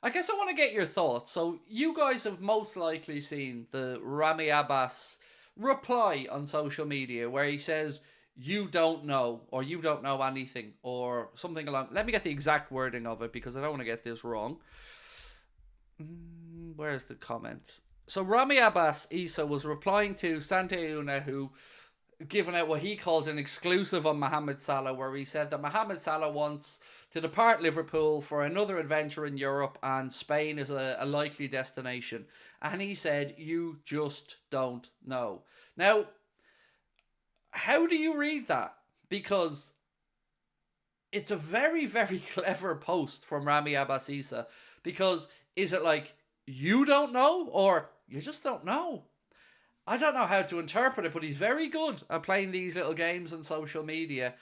I guess I want to get your thoughts. So you guys have most likely seen the Rami Abbas reply on social media where he says, "You don't know," or "You don't know anything," or something along. Let me get the exact wording of it because I don't want to get this wrong. Where's the comment? So Rami Abbas Isa was replying to Santeuna, who given out what he calls an exclusive on Mohamed Salah, where he said that Mohamed Salah wants to depart Liverpool for another adventure in Europe and Spain is a likely destination. And he said, "You just don't know." Now, how do you read that? Because it's a very, very clever post from Rami Abbas Isa. Because is it like, you don't know, or you just don't know? I don't know how to interpret it, but he's very good at playing these little games on social media.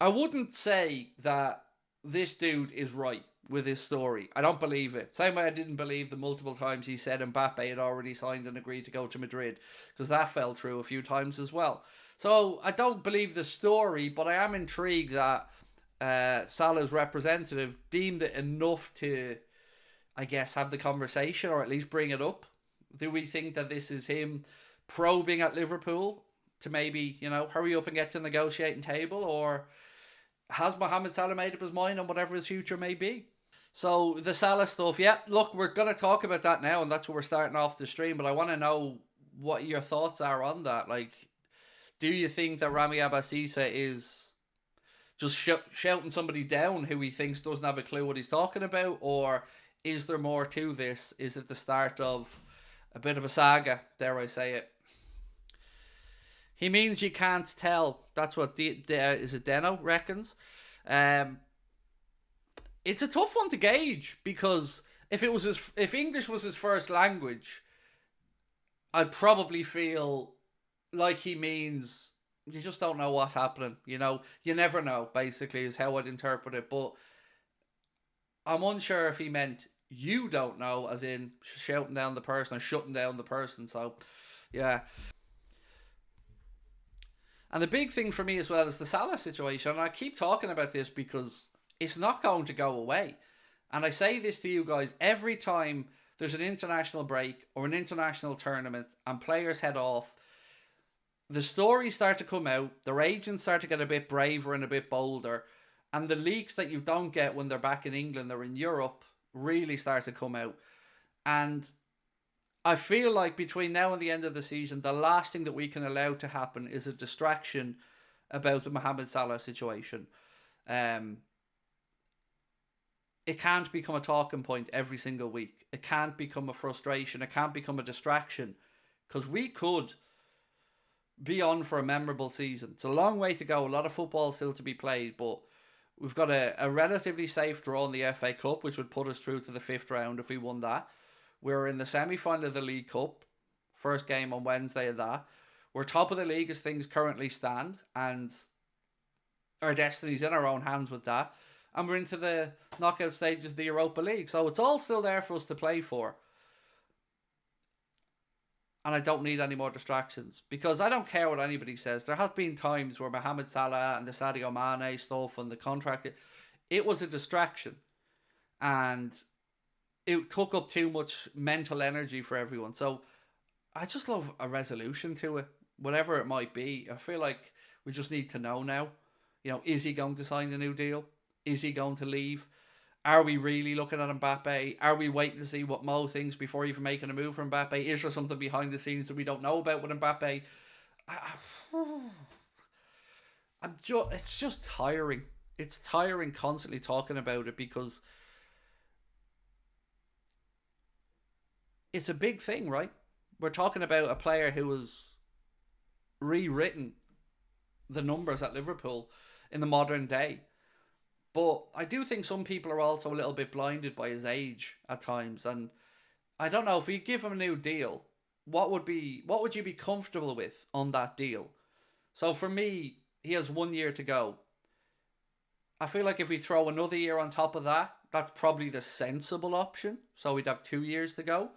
I wouldn't say that this dude is right with his story. I don't believe it. Same way I didn't believe the multiple times he said Mbappe had already signed and agreed to go to Madrid, because that fell through a few times as well. So I don't believe the story, but I am intrigued that Salah's representative deemed it enough to, I guess, have the conversation or at least bring it up. Do we think that this is him probing at Liverpool to maybe, hurry up and get to the negotiating table? Or has Mohamed Salah made up his mind on whatever his future may be? So the Salah stuff, yeah, look, we're going to talk about that now, and that's what we're starting off the stream, but I want to know what your thoughts are on that. Like, do you think that Rami Abbas Isa is just shouting somebody down who he thinks doesn't have a clue what he's talking about? Or is there more to this? Is it the start of a bit of a saga, dare I say it? He means you can't tell. That's what is it Deno reckons. It's a tough one to gauge, because if English was his first language, I'd probably feel like he means you just don't know what's happening. You never know, basically, is how I'd interpret it. But I'm unsure if he meant you don't know, as in shouting down the person or shutting down the person. So, yeah. And the big thing for me as well is the Salah situation. And I keep talking about this because it's not going to go away. And I say this to you guys every time there's an international break or an international tournament and players head off. The stories start to come out. Their agents start to get a bit braver and a bit bolder. And the leaks that you don't get when they're back in England or in Europe really start to come out. And I feel like between now and the end of the season, the last thing that we can allow to happen is a distraction about the Mohamed Salah situation. It can't become a talking point every single week. It can't become a frustration. It can't become a distraction, because we could be on for a memorable season. It's a long way to go. A lot of football still to be played, but we've got a relatively safe draw in the FA Cup, which would put us through to the 5th round if we won that. We're in the semi-final of the League Cup. First game on Wednesday of that. We're top of the league as things currently stand, and our destiny's in our own hands with that. And we're into the knockout stages of the Europa League. So it's all still there for us to play for. And I don't need any more distractions, because I don't care what anybody says. There have been times where Mohamed Salah and the Sadio Mane stuff and the contract, it was a distraction. And it took up too much mental energy for everyone. So I just love a resolution to it, whatever it might be. I feel like we just need to know now. Is he going to sign the new deal? Is he going to leave? Are we really looking at Mbappe? Are we waiting to see what Mo thinks before even making a move for Mbappe? Is there something behind the scenes that we don't know about with Mbappe? It's just tiring. It's tiring constantly talking about it, because it's a big thing, right? We're talking about a player who has rewritten the numbers at Liverpool in the modern day. But I do think some people are also a little bit blinded by his age at times. And I don't know, if we give him a new deal, what would you be comfortable with on that deal? So for me, he has 1 year to go. I feel like if we throw another year on top of that, that's probably the sensible option. So we'd have 2 years to go.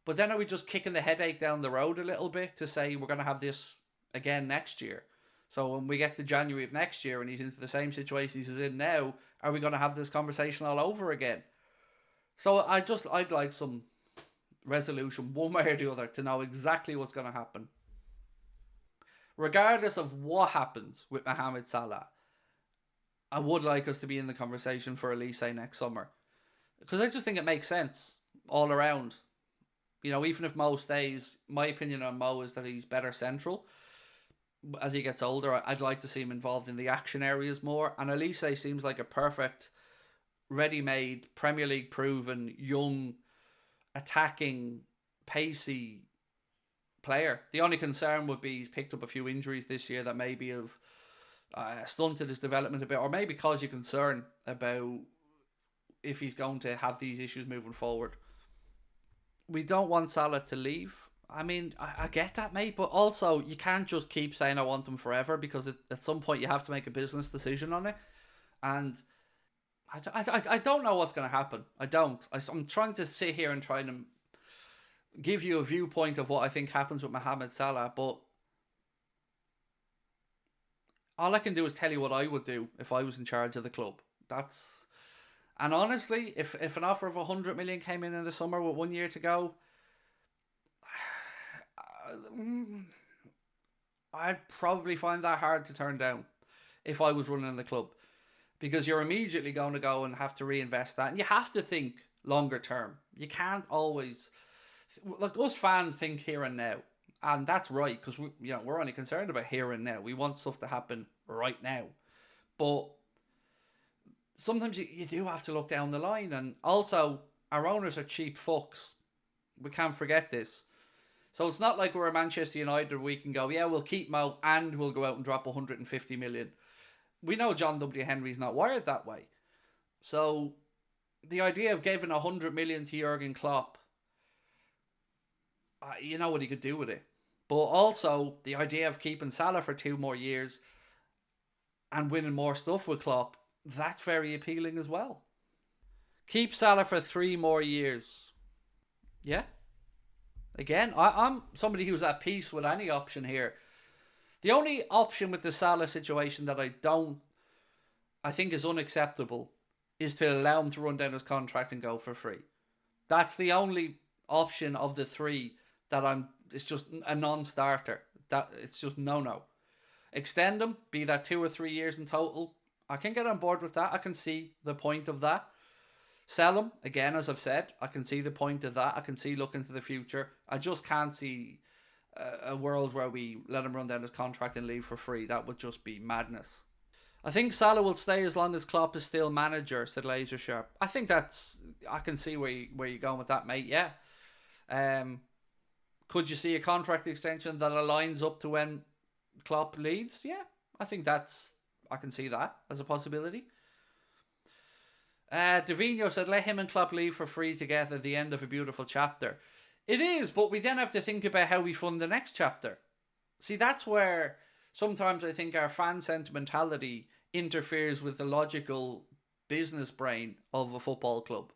But then are we just kicking the headache down the road a little bit to say we're going to have this again next year? So when we get to January of next year and he's into the same situation he's in now, are we going to have this conversation all over again? So I'd like some resolution one way or the other to know exactly what's going to happen. Regardless of what happens with Mohamed Salah, I would like us to be in the conversation for Elise next summer. Because I just think it makes sense all around. You know, even if Mo stays, my opinion on Mo is that he's better central. As he gets older, I'd like to see him involved in the action areas more. And Elise seems like a perfect, ready-made, Premier League proven, young, attacking, pacey player. The only concern would be he's picked up a few injuries this year that maybe have stunted his development a bit, or maybe cause you concern about if he's going to have these issues moving forward. We don't want Salah to leave. I mean, I get that, mate, but also you can't just keep saying I want him forever, because at some point you have to make a business decision on it. And I don't know what's going to happen. I don't. I'm trying to sit here and try to give you a viewpoint of what I think happens with Mohamed Salah, but all I can do is tell you what I would do if I was in charge of the club. And honestly, if an offer of 100 million came in the summer with 1 year to go, I'd probably find that hard to turn down if I was running the club, because you're immediately going to go and have to reinvest that, and you have to think longer term. You can't always, like, us fans think here and now, and that's right, because we're only concerned about here and now. We want stuff to happen right now, but sometimes you do have to look down the line. And also, our owners are cheap fucks. We can't forget this. So it's not like we're a Manchester United where we can go, yeah, we'll keep Mo and we'll go out and drop 150 million. We know John W. Henry's not wired that way. So the idea of giving 100 million to Jurgen Klopp, you know what he could do with it. But also the idea of keeping Salah for 2 more years and winning more stuff with Klopp, that's very appealing as well. Keep Salah for 3 more years. Yeah. Again, I'm somebody who's at peace with any option here. The only option with the Salah situation that I think is unacceptable, is to allow him to run down his contract and go for free. That's the only option of the 3 that it's just a non-starter. That it's just no. Extend him, be that 2 or 3 years in total. I can get on board with that. I can see the point of that. Sell him, again, as I've said, I can see the point of that. I can see looking to the future. I just can't see a world where we let him run down his contract and leave for free. That would just be madness. I think Salah will stay as long as Klopp is still manager, said Laser Sharp. I think I can see where you're going with that, mate, yeah. Could you see a contract extension that aligns up to when Klopp leaves? Yeah, I think I can see that as a possibility. Davino said, let him and Klopp leave for free together, the end of a beautiful chapter. It is, but we then have to think about how we fund the next chapter. See, that's where sometimes I think our fan sentimentality interferes with the logical business brain of a football club.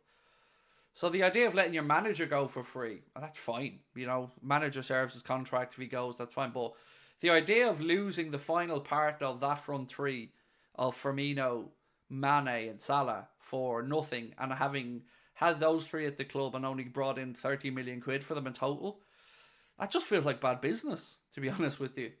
So the idea of letting your manager go for free, well, that's fine. You know, manager serves his contract, if he goes, that's fine. But the idea of losing the final part of that front 3 of Firmino, Mane and Salah for nothing, and having had those 3 at the club and only brought in 30 million quid for them in total, that just feels like bad business, to be honest with you.